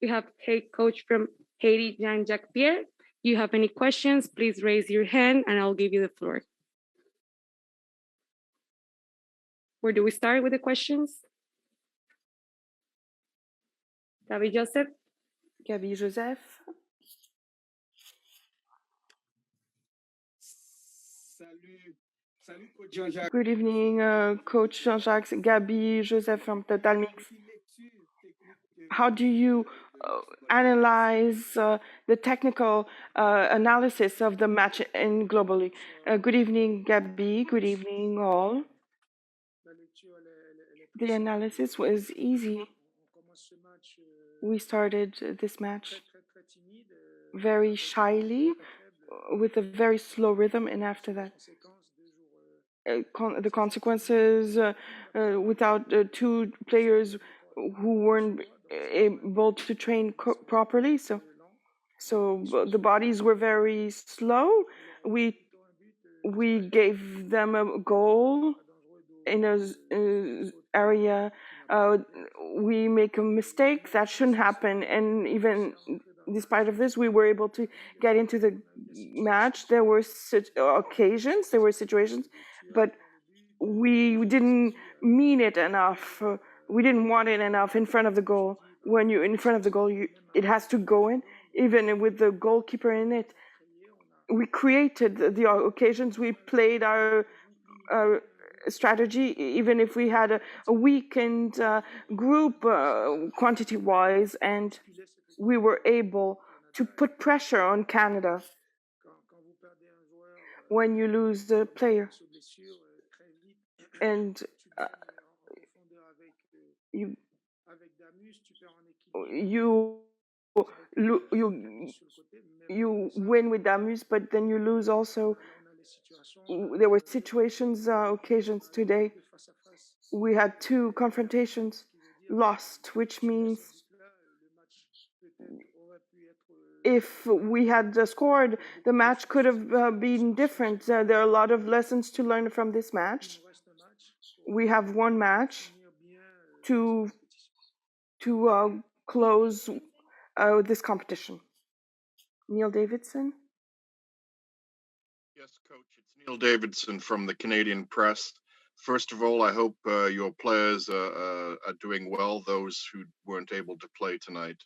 We have head coach from Haiti, Jean-Jacques Pierre. You have any questions, please raise your hand and I'll give you the floor. Where do we start with the questions? David Joseph? Gabi Joseph. Good evening, Coach Jean-Jacques. Gabi Joseph from Total Mix. How do you analyze the technical analysis of the match in globally? Good evening, Gabi. Good evening, all. The analysis was easy. We started this match very shyly, with a very slow rhythm, and after that, the consequences without two players who weren't able to train properly. So the bodies were very slow. We gave them a goal in a area. We make a mistake that shouldn't happen, and even despite of this, we were able to get into the match. There were occasions, there were situations, but we didn't mean it enough. We didn't want it enough in front of the goal. When you're in front of the goal, it has to go in, even with the goalkeeper in it. We created the occasions. We played our strategy, even if we had a weakened group quantity-wise, and we were able to put pressure on Canada. When you lose the player and you win with Damus, but then you lose also. There were situations, occasions today. We had 2 confrontations lost, which means if we had scored, the match could have been different. There are a lot of lessons to learn from this match. We have 1 match to close this competition. Neil Davidson? Yes, Coach, it's Neil Davidson from the Canadian Press. First of all, I hope your players are doing well, those who weren't able to play tonight.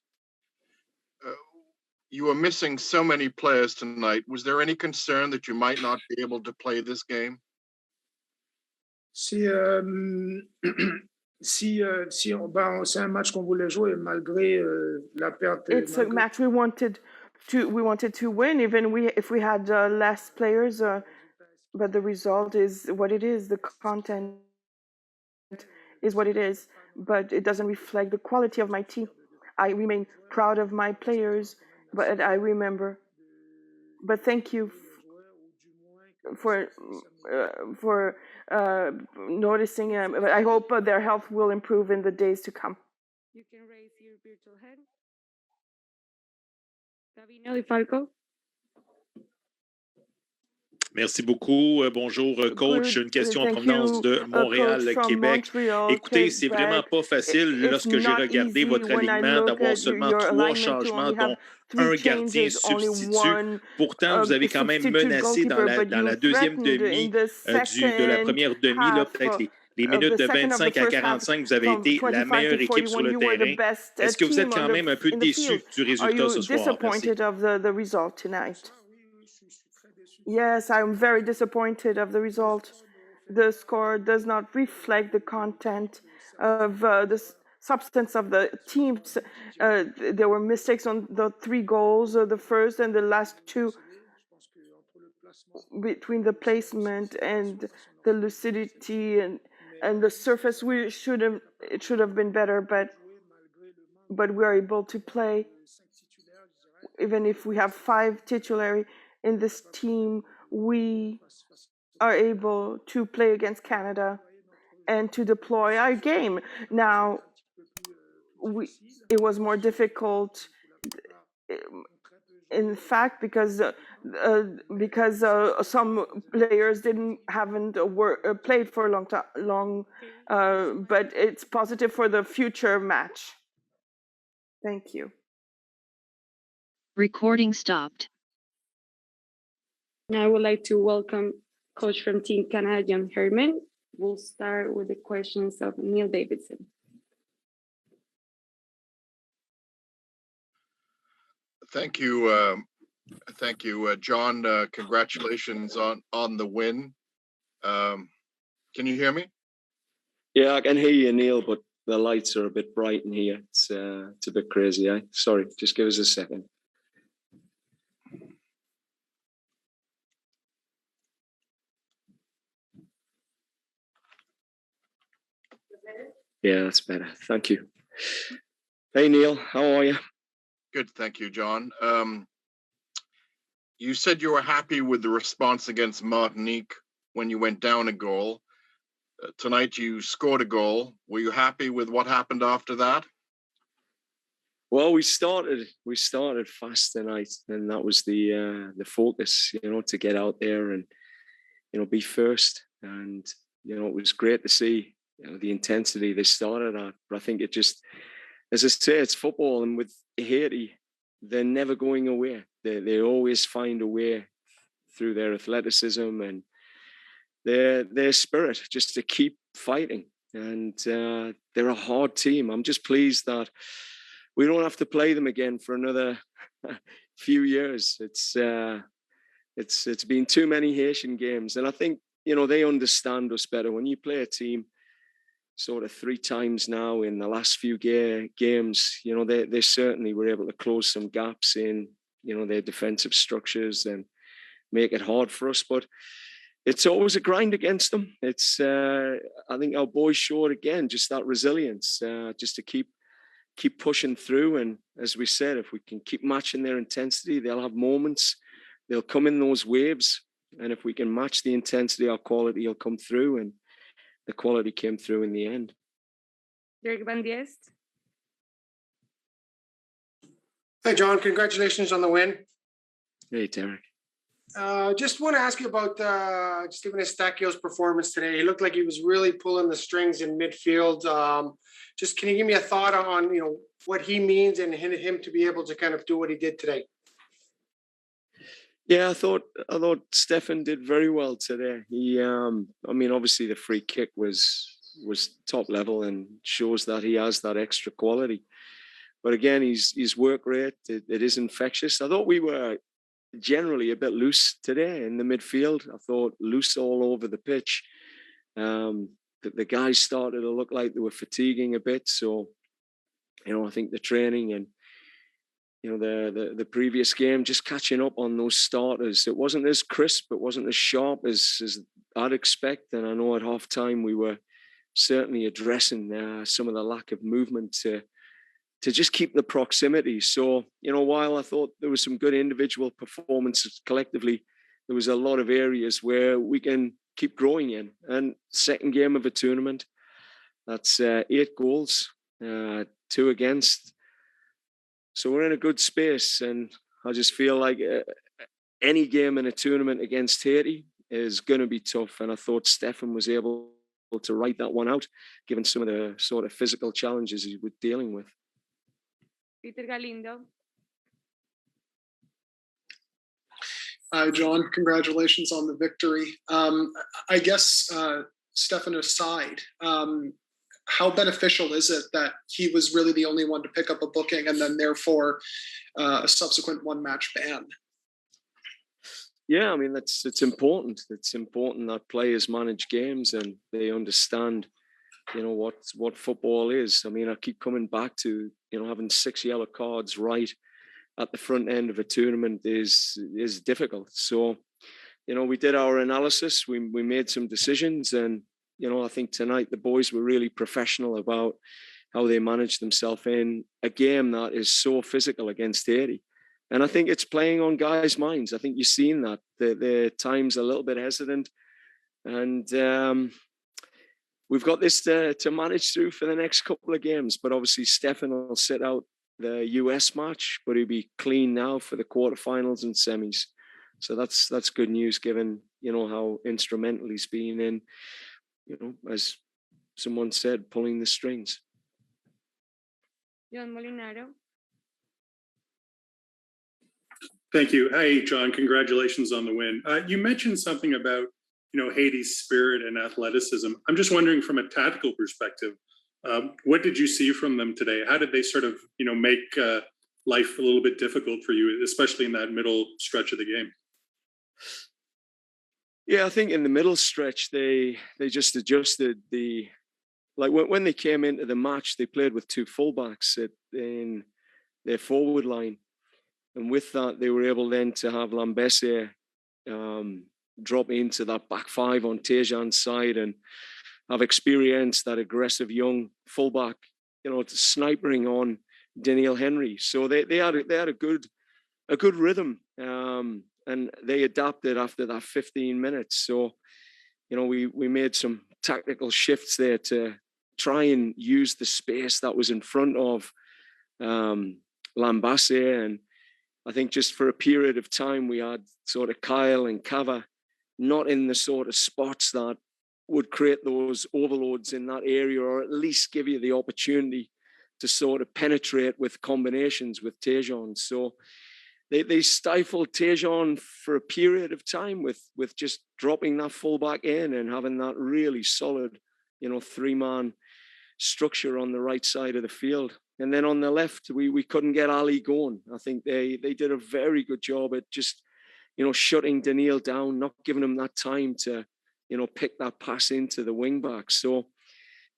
You were missing so many players tonight. Was there any concern that you might not be able to play this game? C'est un match qu'on voulait jouer malgré la perte. It's a match we wanted to win, even if we had less players. But the result is what it is. The content is what it is. But it doesn't reflect the quality of my team. I remain proud of my players, but I remember. But thank you for noticing. But I hope their health will improve in the days to come. You can raise your virtual hand. Davino Falco. Merci beaucoup. Bonjour, coach. Une question en provenance de Montréal, Québec. Écoutez, c'est vraiment pas facile lorsque j'ai regardé votre alignement d'avoir seulement 3 changements, dont un gardien substitut. Pourtant, vous avez quand même menacé dans la deuxième demi de la première demi, peut-être les minutes de 25 à 45, vous avez été la meilleure équipe sur le terrain. Est-ce que vous êtes quand même un peu déçu du résultat ce soir? Merci. Yes, I'm very disappointed of the result. The score does not reflect the content of the substance of the teams. There were mistakes on the 3 goals, the first and the last 2, between the placement and the lucidity and the surface. It should have been better, but we are able to play. Even if we have 5 titulari in this team, we are able to play against Canada and to deploy our game. Now, it was more difficult, in fact, because some players haven't played for a long, but it's positive for the future match. Thank you. Recording stopped. Now I would like to welcome coach from Team Canadian, Herman. We'll start with the questions of Neil Davidson. Thank you, John. Congratulations on the win. Can you hear me? Yeah, I can hear you, Neil, but the lights are a bit bright in here. It's a bit crazy, eh? Sorry, just give us a second. Yeah, that's better. Thank you. Hey, Neil, how are you? Good, thank you, John. You said you were happy with the response against Martinique when you went down a goal. Tonight you scored a goal. Were you happy with what happened after that? Well, we started fast tonight, and that was the focus, to get out there and be first. And it was great to see the intensity they started at. But I think it just, as I say, it's football, and with Haiti, they're never going away. They always find a way through their athleticism and their spirit just to keep fighting. And they're a hard team. I'm just pleased that we don't have to play them again for another few years. It's been too many Haitian games, and I think they understand us better. When you play a team sort of 3 times now in the last few games, they certainly were able to close some gaps in their defensive structures and make it hard for us. But it's always a grind against them. It's I think our boys showed again just that resilience, just to keep pushing through. And as we said, if we can keep matching their intensity, they'll have moments. They'll come in those waves, and if we can match the intensity, our quality will come through. And the quality came through in the end. Dirk Van Diest. Hi, John. Congratulations on the win. Hey, Derek. Just want to ask you about Stephen Eustachio's performance today. He looked like he was really pulling the strings in midfield. Just can you give me a thought on what he means and him to be able to kind of do what he did today? Yeah, I thought Stefan did very well today. He, obviously the free kick was top level and shows that he has that extra quality. But again, his work rate, it is infectious. I thought we were generally a bit loose today in the midfield. I thought loose all over the pitch. The guys started to look like they were fatiguing a bit. So, I think the training and the previous game, just catching up on those starters. It wasn't as crisp, it wasn't as sharp as I'd expect. And I know at half time we were certainly addressing some of the lack of movement to just keep the proximity. So, while I thought there was some good individual performances collectively, there was a lot of areas where we can keep growing in. And second game of a tournament, that's 8 goals, 2 against. So we're in a good space, and I just feel like any game in a tournament against Haiti is going to be tough. And I thought Stefan was able to write that one out, given some of the sort of physical challenges he was dealing with. Peter Galindo. Hi, John. Congratulations on the victory. I guess, Stefan aside, how beneficial is it that he was really the only one to pick up a booking and then therefore a subsequent 1-match ban? Yeah, it's important. It's important that players manage games and they understand, what football is. I keep coming back to, having 6 yellow cards right at the front end of a tournament is difficult. So, we did our analysis, we made some decisions, and I think tonight the boys were really professional about how they managed themselves in a game that is so physical against Haiti. And I think it's playing on guys' minds. I think you've seen that. They're at times a little bit hesitant. And we've got this to manage through for the next couple of games. But obviously, Stefan will sit out the US match, but he'll be clean now for the quarterfinals and semis. So that's good news, given, how instrumental he's been in, as someone said, pulling the strings. John Molinaro. Thank you. Hi, John. Congratulations on the win. You mentioned something about, Haiti's spirit and athleticism. I'm just wondering from a tactical perspective, what did you see from them today? How did they sort of, make life a little bit difficult for you, especially in that middle stretch of the game? Yeah, I think in the middle stretch, they just adjusted when they came into the match, they played with two fullbacks in their forward line. And with that, they were able then to have Lambesse drop into that back five on Tejan's side and have experienced that aggressive young fullback, snipering on Daniel Henry. So they had a good rhythm, and they adapted after that 15 minutes. So, we made some tactical shifts there to try and use the space that was in front of Lambesse. And I think just for a period of time, we had sort of Kyle and Cava not in the sort of spots that would create those overloads in that area, or at least give you the opportunity to sort of penetrate with combinations with Tejan. So they stifled Tejan for a period of time with just dropping that fullback in and having that really solid, three-man structure on the right side of the field. And then on the left, we couldn't get Ali going. I think they did a very good job at just, shutting Daniil down, not giving him that time to, pick that pass into the wing back. So,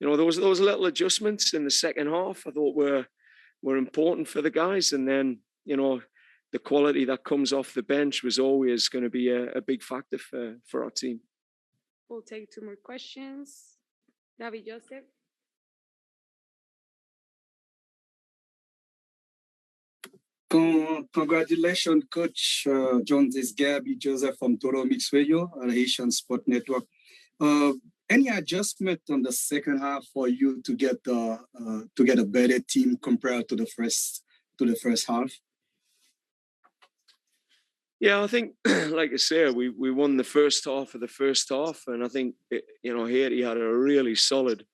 those little adjustments in the second half I thought were important for the guys. And then, the quality that comes off the bench was always going to be a big factor for our team. We'll take two more questions. David Joseph. Congratulations, Coach John. This is Gabby Joseph from Total Mix Radio, Haitian Sport Network. Any adjustment on the second half for you to get a better team compared to the first half? Yeah, I think, like I said, we won the first half of the first half, and I think Haiti had a really solid,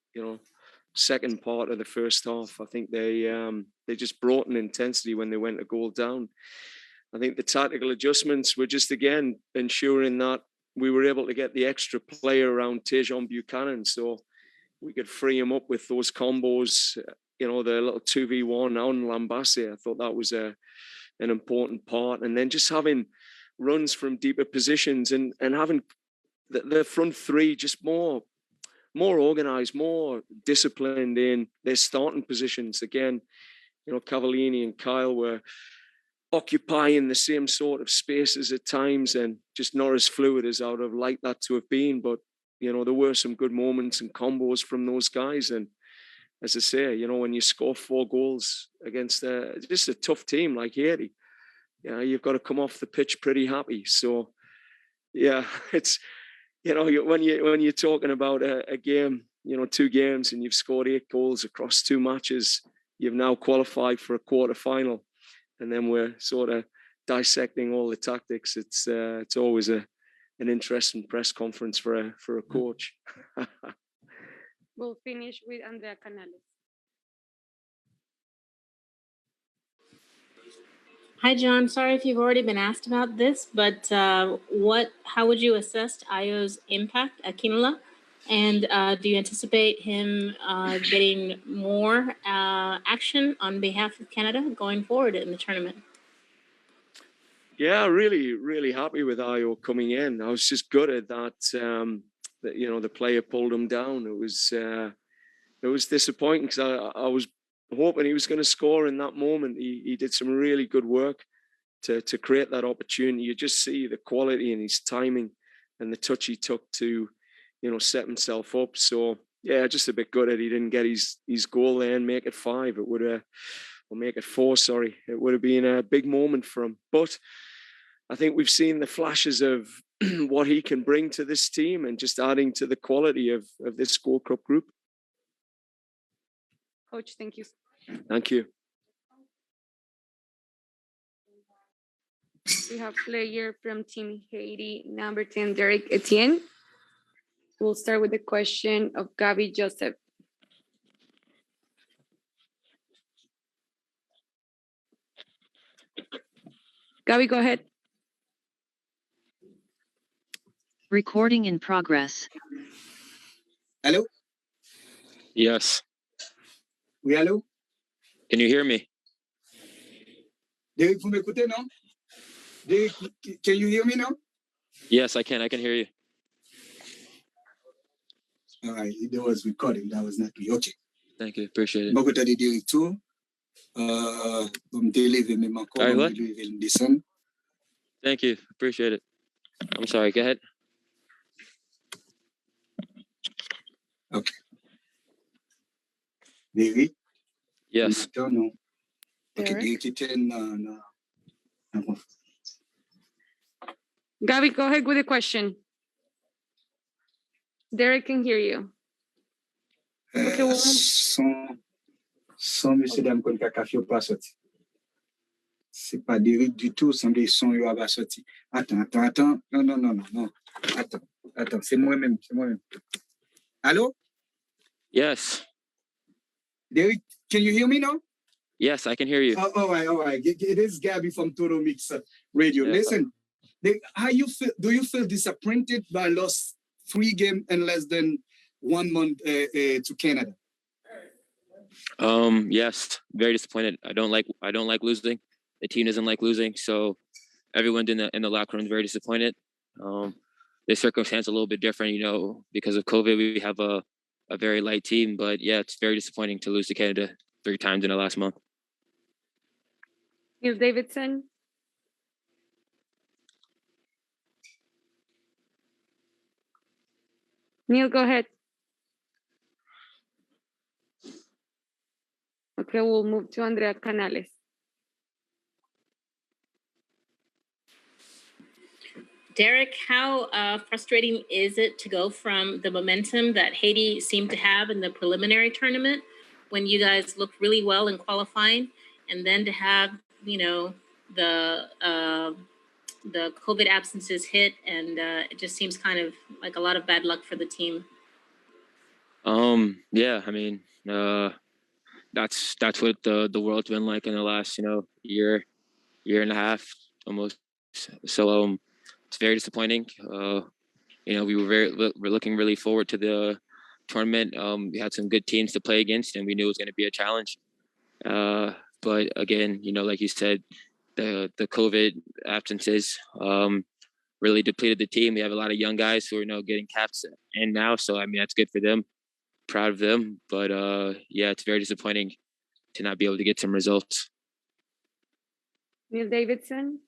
second part of the first half. I think they just brought an intensity when they went a goal down. I think the tactical adjustments were just, again, ensuring that we were able to get the extra player around Tejan Buchanan, so we could free him up with those combos, the little 2v1 on Lambesse. I thought that was an important part. And then just having runs from deeper positions and having the front three just more organized, more disciplined in their starting positions. Again, Cavallini and Kyle were occupying the same sort of spaces at times and just not as fluid as I would have liked that to have been. But, there were some good moments and combos from those guys. And as I say, when you score 4 goals against just a tough team like Haiti, you've got to come off the pitch pretty happy. So, yeah, it's, when you're talking about a game, 2 games and you've scored 8 goals across 2 matches, you've now qualified for a quarterfinal, and then we're sort of dissecting all the tactics. It's always an interesting press conference for a coach. We'll finish with Andrea Canales. Hi, John. Sorry if you've already been asked about this, but how would you assess Ayo's impact at Quinola? And do you anticipate him getting more action on behalf of Canada going forward in the tournament? Yeah, really, really happy with Ayo coming in. I was just gutted that the player pulled him down. It was disappointing because I was hoping he was going to score in that moment. He did some really good work to create that opportunity. You just see the quality and his timing and the touch he took to, set himself up. So yeah, just a bit gutted he didn't get his goal there and make it 5. It would have, or make it 4. Sorry, it would have been a big moment for him. But I think we've seen the flashes of what he can bring to this team and just adding to the quality of this Gold Cup group. Coach, thank you. Thank you. We have player from Team Haiti, number 10, Derek Etienne. We'll start with the question of Gabi Joseph. Gabby, go ahead. Recording in progress. Allô? Yes. Oui, allô? Can you hear me? Derek, vous m'écoutez, non? Derek, can you hear me now? Yes, I can. I can hear you. All right, it was recording. That was not me. Okay. Thank you. Appreciate it. Je vais te dire tout. Deliver me my call. What? Thank you. Appreciate it. I'm sorry. Go ahead. Okay. Derek? Yes. No. Okay, Derek? Derek, no. Gabby, go ahead with the question. Derek can hear you. Okay, well, Son monsieur dame CONCACAF yo pas sorti. C'est pas Derek du tout, son des sons yo pas sorti. Attends. Non. Attends, c'est moi-même. Allô? Yes. Derek, can you hear me now? Yes, I can hear you. All right. It is Gabby from Total Mix Radio. Yeah. Listen, how you feel? Do you feel disappointed by lost 3 games in less than 1 month to Canada? Yes, very disappointed. I don't like losing. The team doesn't like losing, so everyone in the locker room is very disappointed. The circumstance a little bit different, because of COVID. We have a very light team, but yeah, it's very disappointing to lose to Canada 3 times in the last month. Neil Davidson. Neil, go ahead. Okay, we'll move to Andrea Canales. Derek, how frustrating is it to go from the momentum that Haiti seemed to have in the preliminary tournament when you guys looked really well in qualifying, and then to have, the COVID absences hit, and it just seems kind of like a lot of bad luck for the team? Yeah, I mean, that's what the world's been like in the last, year and a half almost. So it's very disappointing. We're looking really forward to the tournament. We had some good teams to play against, and we knew it was going to be a challenge. But again, like you said, the COVID absences really depleted the team. We have a lot of young guys who are now getting caps in now, so I mean that's good for them. Proud of them, but yeah, it's very disappointing to not be able to get some results. Neil Davidson.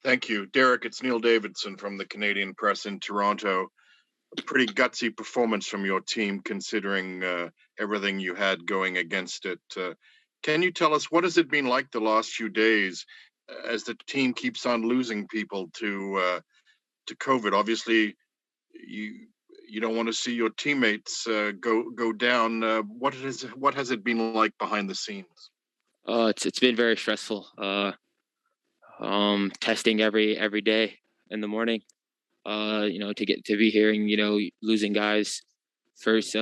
Thank you, Derek. It's Neil Davidson from the Canadian Press in Toronto. A pretty gutsy performance from your team, considering everything you had going against it. Can you tell us what has it been like the last few days as the team keeps on losing people to COVID? Obviously, you don't want to see your teammates go down. What has it been like behind the scenes? It's been very stressful. Testing every day in the morning. To be hearing, losing guys. First,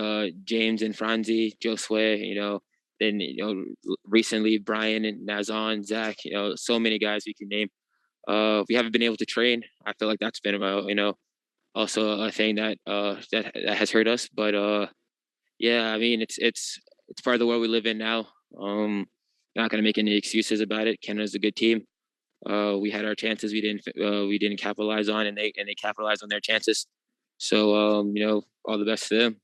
James and Franzi, Josue, then, recently Brian and Nazon, Zach, so many guys we can name. We haven't been able to train. I feel like that's been about, also a thing that has hurt us. But yeah, I mean, it's part of the world we live in now. Not going to make any excuses about it. Canada's a good team. We had our chances. We didn't capitalize on, and they capitalized on their chances. So all the best to them.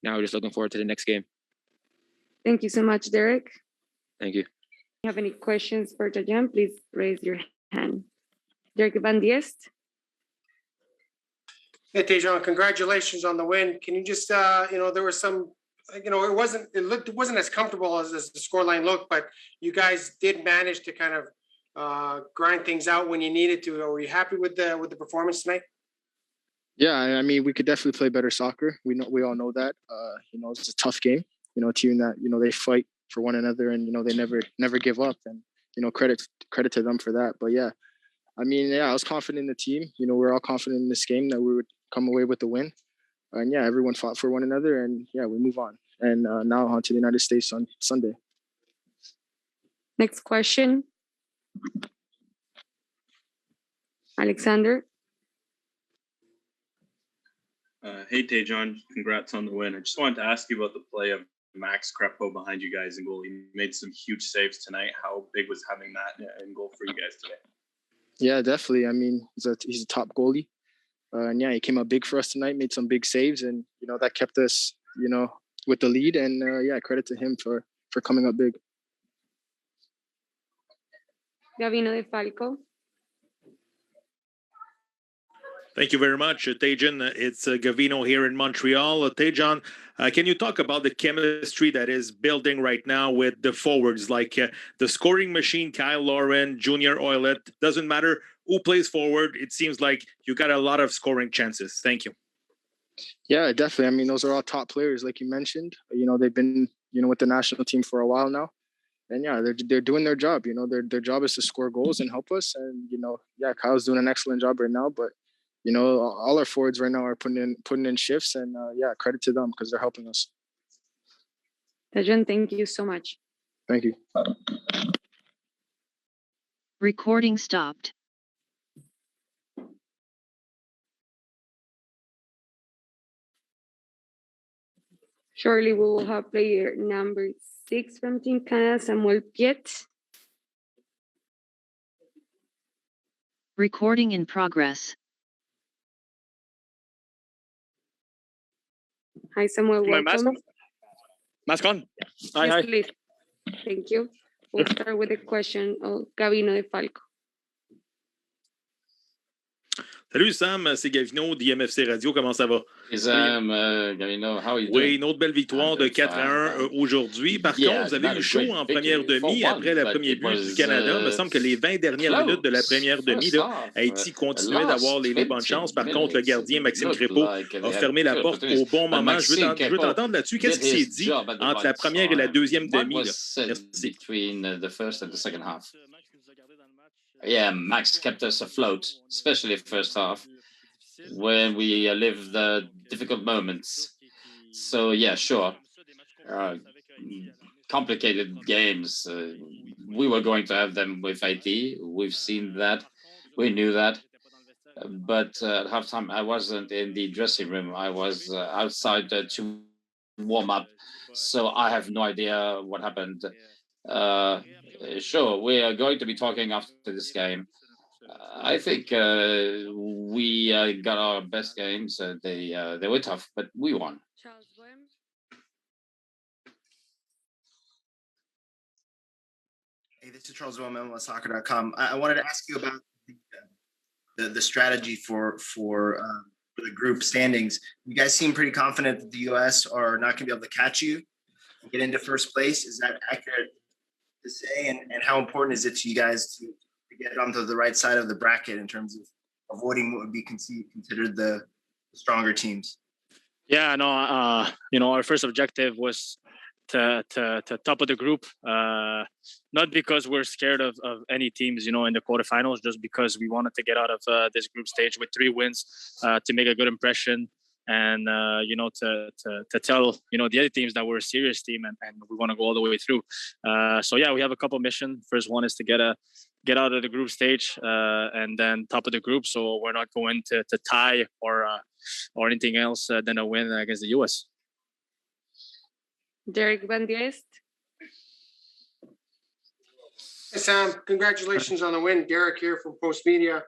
Now we're just looking forward to the next game. Thank you so much, Derek. Thank you. If you have any questions for Tajan, please raise your hand. Derek Van Diest. Hey, Tajan, congratulations on the win. Can you just, there was some, it wasn't as comfortable as the scoreline looked, but you guys did manage to kind of grind things out when you needed to. Are you happy with the performance tonight? Yeah, I mean, we could definitely play better soccer. We all know that. It's a tough game. A team that they fight for one another, and they never give up. And credit to them for that. But yeah, I mean, yeah, I was confident in the team. We're all confident in this game that we would come away with the win. And yeah, everyone fought for one another, and yeah, we move on. And now on to the United States on Sunday. Next question. Alexander. Hey, Tejan, congrats on the win. I just wanted to ask you about the play of Max Crepeau behind you guys in goal. He made some huge saves tonight. How big was having that in goal for you guys today? Yeah, definitely. I mean, he's a top goalie. And yeah, he came up big for us tonight, made some big saves, and that kept us, with the lead. And yeah, credit to him for coming up big. Gavino de Falco. Thank you very much, Tejan. It's Gavino here in Montreal. Tejan, can you talk about the chemistry that is building right now with the forwards, like the scoring machine, Kyle Lauren, Junior Oilet? Doesn't matter who plays forward. It seems like you got a lot of scoring chances. Thank you. Yeah, definitely. I mean, those are all top players, like you mentioned. They've been, with the national team for a while now. And yeah, they're doing their job. Their job is to score goals and help us. And, yeah, Kyle's doing an excellent job right now. But all our forwards right now are putting in shifts, and yeah, credit to them because they're helping us. Tejan, thank you so much. Thank you. Recording stopped. Shortly, we will have player number 6 from Team Canada, Samuel Piet. Recording in progress. Hi, Samuel. Welcome. Mask on. Hi, Yes, hi. please. Thank you. We'll start with the question of Gavino de Falco. Salut Sam, c'est Gavino d'IMFC Radio. Comment ça va? Sam, Gavino, how are you doing? Oui, une autre belle victoire de 4-1 aujourd'hui. Par contre, vous avez eu chaud en première demi après le premier but du Canada. Il me semble que les 20 dernières minutes de la première demi, Haïti continuait d'avoir les bonnes chances. Par contre, le gardien Maxime Crépeau a fermé la porte au bon moment. Je veux t'entendre là-dessus. Qu'est-ce qui s'est dit entre la première et la deuxième demi? Merci. Yeah, Max kept us afloat, especially first half, when we lived the difficult moments. So yeah, sure. Complicated games. We were going to have them with Haiti. We've seen that. We knew that. But at halftime, I wasn't in the dressing room. I was outside to warm up. So I have no idea what happened. Sure, we are going to be talking after this game. I think we got our best games. They were tough, but we won. Hey, this is Charles Bowman with Soccer.com. I wanted to ask you about the strategy for the group standings. You guys seem pretty confident that the U.S. are not going to be able to catch you and get into first place. Is that accurate to say? And how important is it to you guys to get onto the right side of the bracket in terms of avoiding what would be considered the stronger teams? Yeah, no, our first objective was to top of the group, not because we're scared of any teams, in the quarterfinals, just because we wanted to get out of this group stage with 3 wins to make a good impression. And to tell the other teams that we're a serious team and we want to go all the way through. So yeah, we have a couple missions. First one is to get out of the group stage and then top of the group. So we're not going to tie or anything else than a win against the US. Derek Van Diest. Hey, Sam, congratulations on the win. Derek here from Post Media.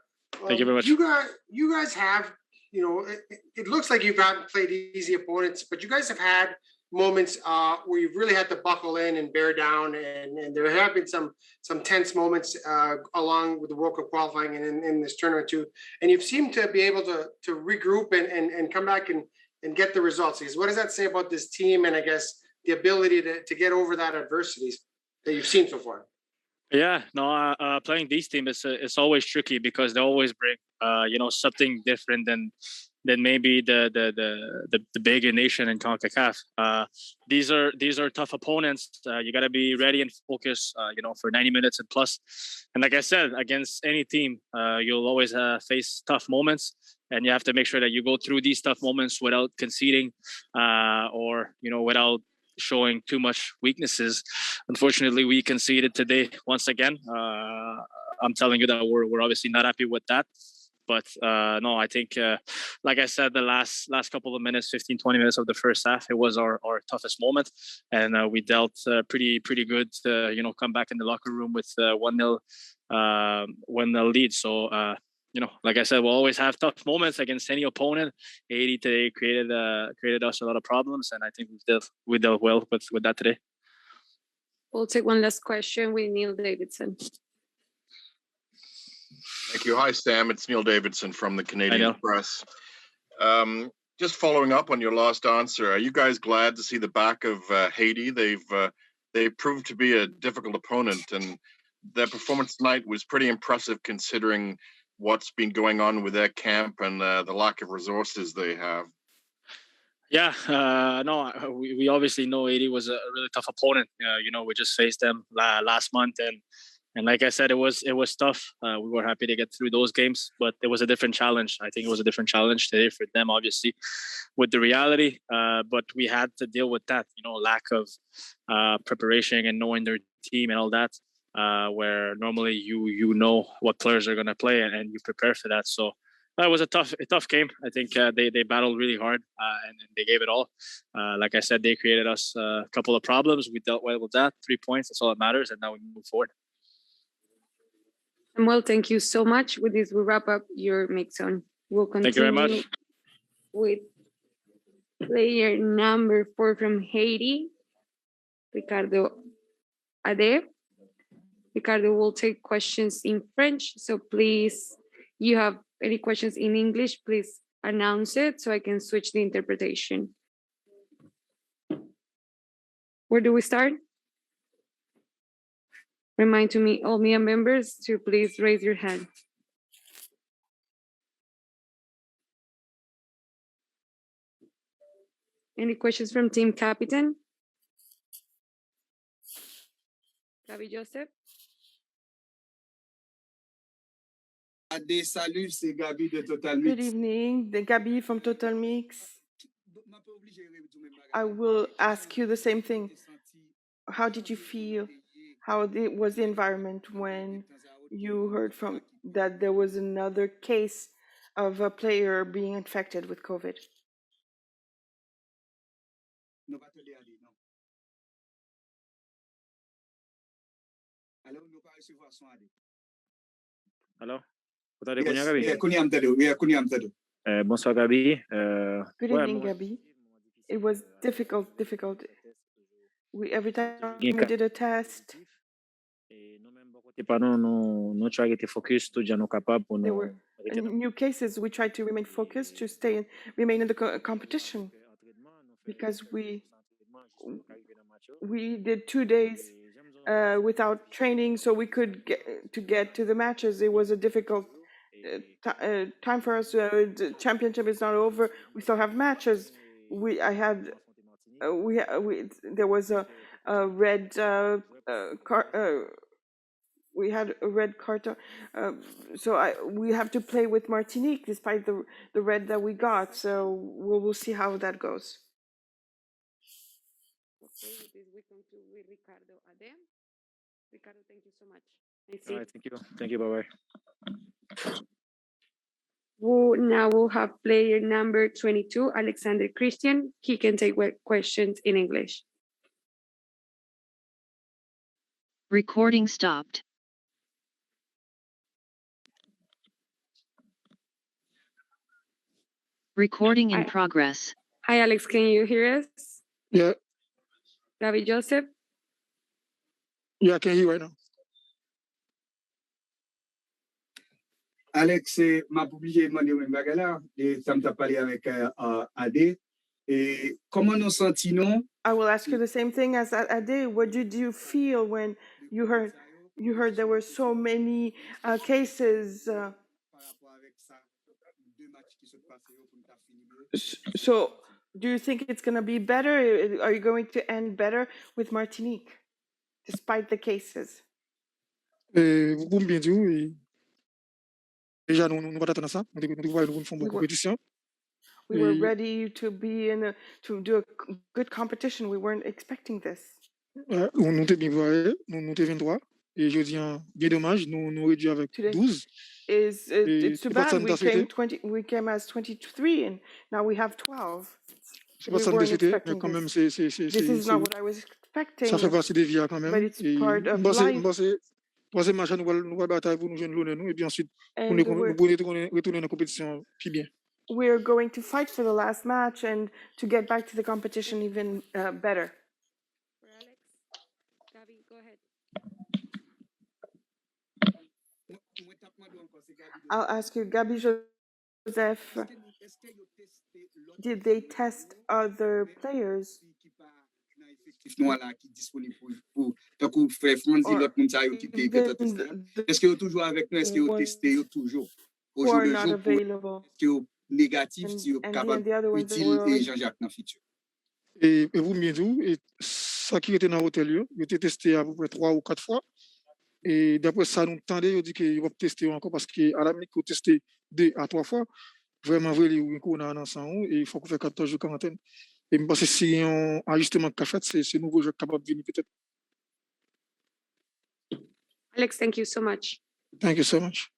Thank you very much. You guys have, it looks like you've played easy opponents, but you guys have had moments where you've really had to buckle in and bear down, and there have been some tense moments along with the World Cup qualifying and in this tournament too. And you've seemed to be able to regroup and come back and get the results. What does that say about this team and I guess the ability to get over that adversities that you've seen so far? Yeah, no, playing these teams is always tricky because they always bring something different than maybe the bigger nation in CONCACAF. These are tough opponents. You got to be ready and focused, for 90 minutes and plus. And like I said, against any team, you'll always face tough moments, and you have to make sure that you go through these tough moments without conceding, or without showing too much weaknesses. Unfortunately, we conceded today once again. I'm telling you that we're obviously not happy with that. But no, I think, like I said, the last couple of minutes, 15, 20 minutes of the first half, it was our toughest moment. And we dealt pretty good, come back in the locker room with 1-0 lead. So, like I said, we'll always have tough moments against any opponent. Haiti today created us a lot of problems. And I think we dealt well with that today. We'll take one last question with Neil Davidson. Thank you. Hi, Sam. It's Neil Davidson from the Canadian Press. Just following up on your last answer, are you guys glad to see the back of Haiti? They've proved to be a difficult opponent, and their performance tonight was pretty impressive considering what's been going on with their camp and the lack of resources they have. Yeah, no, we obviously know Haiti was a really tough opponent. We just faced them last month, and like I said, it was tough. We were happy to get through those games, but it was a different challenge. I think it was a different challenge today for them, obviously, with the reality. But we had to deal with that, lack of preparation and knowing their team and all that, where normally you know what players are going to play and you prepare for that. So it was a tough game. I think they battled really hard and they gave it all. Like I said, they created us a couple of problems. We dealt well with that. 3 points, that's all that matters. And now we move forward. Well, thank you so much. With this, we wrap up your mix on. We'll continue. Thank you very much. With player number 4 from Haiti, Ricardo Ade. Ricardo will take questions in French. So please, you have any questions in English, please announce it so I can switch the interpretation. Where do we start? Remind to me, all MIA members, to please raise your hand. Any questions from Team Captain? Gabi Joseph? Good evening, Gabi from Total Mix. I will ask you the same thing. How did you feel? How was the environment when you heard from that there was another case of a player being infected with COVID? Hello? Bonsoir, Gabi. Good evening, Gabi. It was difficult. Every time we did a test, there were new cases. We tried to remain focused to remain in the competition because we did 2 days without training, so we could get to the matches. It was a difficult time for us. The championship is not over. We still have matches. There was a red card. We had a red card, so we have to play with Martinique despite the red that we got. So we'll see how that goes. Okay, with this we conclude with Ricardo Ade. Ricardo, thank you so much. All right, thank you, bye-bye. Now we'll have player number 22, Alexander Christian. He can take questions in English. Recording stopped. Recording in progress. Hi, Alex, can you hear us? Yeah. Gabi Joseph? Yeah, I can hear you right now. Alex, m'a publié demander même bagarre là, et ça m'a parlé avec Ade. Et comment nous sentons? I will ask you the same thing as Ade. What did you feel when you heard there were so many cases? So, do you think it's going to be better? Are you going to end better with Martinique, despite the cases? Vous pouvez me bien dire, oui. Déjà, nous attendons ça. Nous devons faire une compétition. We were ready to be to do a good competition. We weren't expecting this. Nous étions bien préparés, nous étions 23. Et je dis, bien dommage, nous réduit avec 12. It's too bad we came as 23 and now we have 12. We weren't expecting this. This is not what I was expecting. Ça fait partie des vies quand même. But it's part of life. Troisième match, nous allons bataille pour nous joindre l'honneur, nous, et puis ensuite, nous retourner dans la compétition plus bien. We're going to fight for the last match and to get back to the competition even better. Alex, Gabby, go ahead. I'll ask you, Gabby Joseph, did they test other players? Est-ce que toujours avec nous? Est-ce que testé toujours? Who are not available? Négatif, si capable utile et Jean-Jacques dans le futur. Et vous bien dit, et ça qui était dans l'hôtel, il était testé à peu près 3 ou 4 fois. Et d'après ça, nous tendez, on dit qu'il va tester encore parce qu'à la minute qu'on testé 2 à 3 fois, vraiment, on a un ensemble et il faut qu'on fasse 14 jours de quarantaine. Et je pense que si un ajustement qu'a fait, c'est nouveau jeu capable de venir peut-être. Alex, thank you so much. Thank you so much.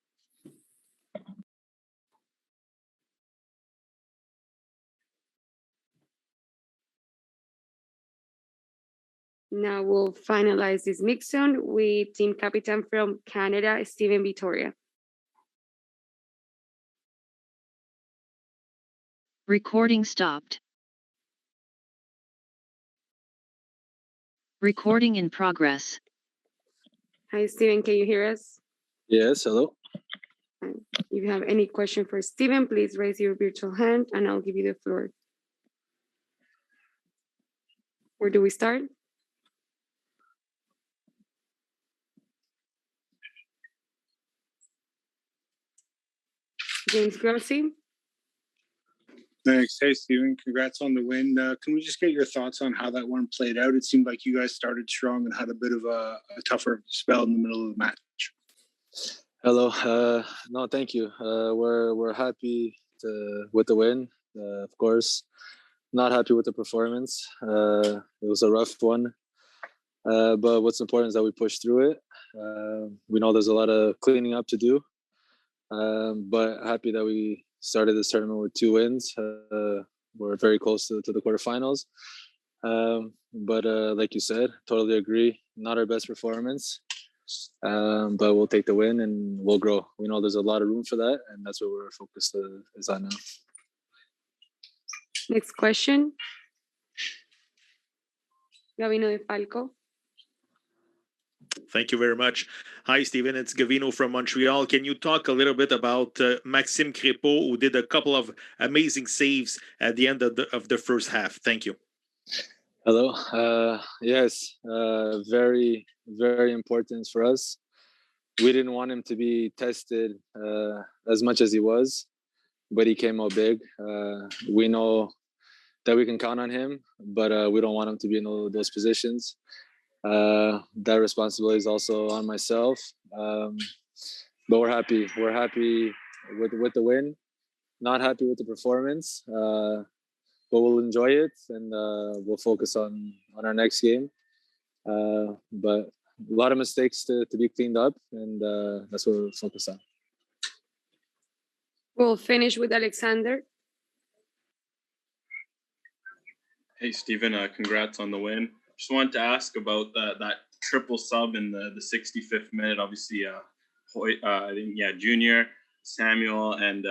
Now we'll finalize this mix-on with team captain from Canada, Steven Vittoria. Recording stopped. Recording in progress. Hi, Steven, can you hear us? Yes, hello. If you have any question for Steven, please raise your virtual hand and I'll give you the floor. Where do we start? James Grossi. Thanks. Hey, Steven, congrats on the win. Can we just get your thoughts on how that one played out? It seemed like you guys started strong and had a bit of a tougher spell in the middle of the match. Hello. No, thank you. We're happy with the win. Of course, not happy with the performance. It was a rough one. But what's important is that we pushed through it. We know there's a lot of cleaning up to do. But happy that we started this tournament with 2 wins. We're very close to the quarterfinals. But like you said, totally agree. Not our best performance, but we'll take the win and we'll grow. We know there's a lot of room for that, and that's what we're focused is on now. Next question. Gavino de Falco. Thank you very much. Hi, Steven. It's Gavino from Montreal. Can you talk a little bit about Maxime Crépeau, who did a couple of amazing saves at the end of the first half? Thank you. Hello. Yes, very, very important for us. We didn't want him to be tested as much as he was, but he came out big. We know that we can count on him, but we don't want him to be in those positions. That responsibility is also on myself. But we're happy. We're happy with the win. Not happy with the performance, but we'll enjoy it and we'll focus on our next game. But a lot of mistakes to be cleaned up, and that's what we're focused on. We'll finish with Alexander. Hey, Steven, congrats on the win. Just wanted to ask about that triple sub in the 65th minute. Obviously, I think, Junior, Samuel, and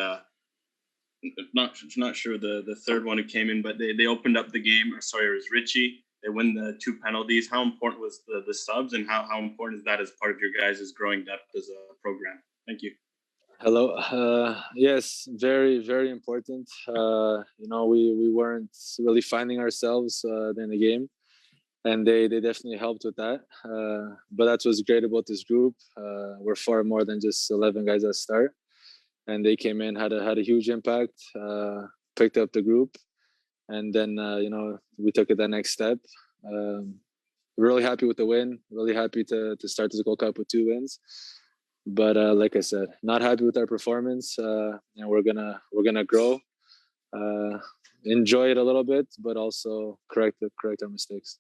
not sure the third one who came in, but they opened up the game. Sorry, it was Richie. They win the 2 penalties. How important was the subs, and how important is that as part of your guys' growing depth as a program? Thank you. Hello. Yes, very, very important. We weren't really finding ourselves in the game, and they definitely helped with that. But that's what's great about this group. We're far more than just 11 guys that start, and they came in, had a huge impact, picked up the group, and then we took it that next step. Really happy with the win. Really happy to start this Gold Cup with 2 wins. But like I said, not happy with our performance, and we're gonna grow. enjoy it a little bit, but also correct our mistakes.